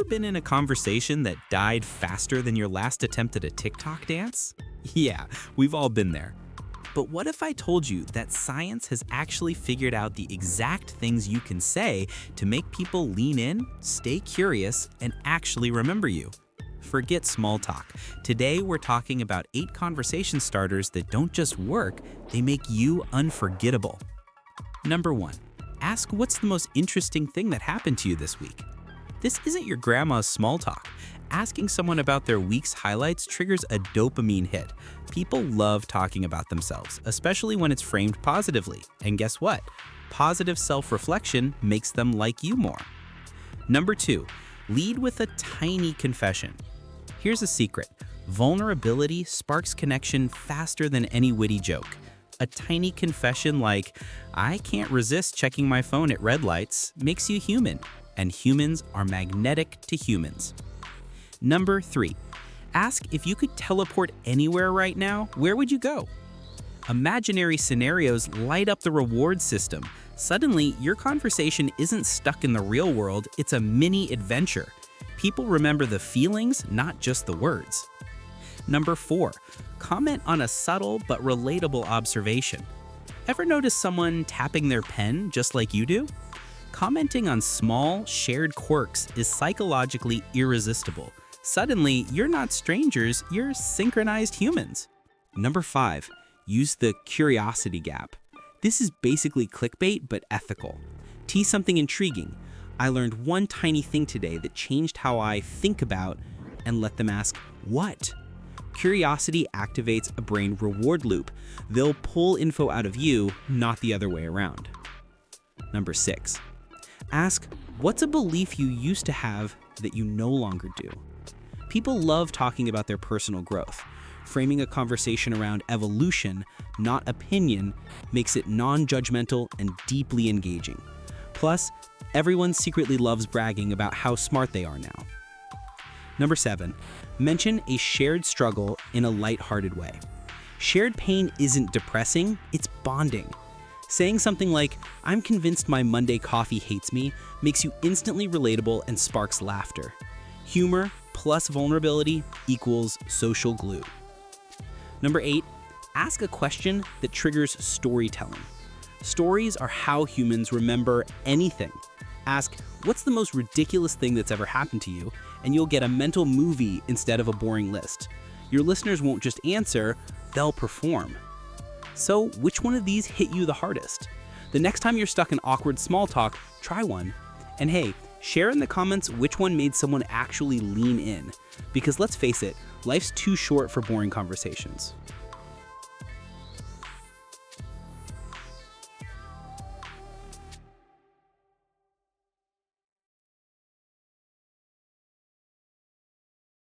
been in a conversation that died faster than your last attempt at a TikTok dance? Yeah, we've all been there. But what if I told you that science has actually figured out the exact things you can say to make people lean in, stay curious, and actually remember you? Forget small talk. Today we're talking about 8 conversation starters that don't just work, they make you unforgettable. Number 1. Ask what's the most interesting thing that happened to you this week. This isn't your grandma's small talk. Asking someone about their week's highlights triggers a dopamine hit. People love talking about themselves, especially when it's framed positively. And guess what? Positive self-reflection makes them like you more. Number 2, lead with a tiny confession. Here's a secret. Vulnerability sparks connection faster than any witty joke. A tiny confession like, "I can't resist checking my phone at red lights," makes you human, and humans are magnetic to humans. Number 3, ask if you could teleport anywhere right now, where would you go? Imaginary scenarios light up the reward system. Suddenly, your conversation isn't stuck in the real world, it's a mini adventure. People remember the feelings, not just the words. Number 4, comment on a subtle but relatable observation. Ever notice someone tapping their pen just like you do? Commenting on small, shared quirks is psychologically irresistible. Suddenly, you're not strangers, you're synchronized humans. Number 5, use the curiosity gap. This is basically clickbait, but ethical. Tease something intriguing. I learned one tiny thing today that changed how I think about, and let them ask, what? Curiosity activates a brain reward loop. They'll pull info out of you, not the other way around. Number 6, ask, what's a belief you used to have that you no longer do? People love talking about their personal growth. Framing a conversation around evolution, not opinion, makes it non-judgmental and deeply engaging. Plus, everyone secretly loves bragging about how smart they are now. Number 7, mention a shared struggle in a lighthearted way. Shared pain isn't depressing, it's bonding. Saying something like, "I'm convinced my Monday coffee hates me," makes you instantly relatable and sparks laughter. Humor plus vulnerability equals social glue. Number 8, ask a question that triggers storytelling. Stories are how humans remember anything. Ask, what's the most ridiculous thing that's ever happened to you? And you'll get a mental movie instead of a boring list. Your listeners won't just answer, they'll perform. So, which one of these hit you the hardest? The next time you're stuck in awkward small talk, try one. And hey, share in the comments which one made someone actually lean in. Because let's face it, life's too short for boring conversations.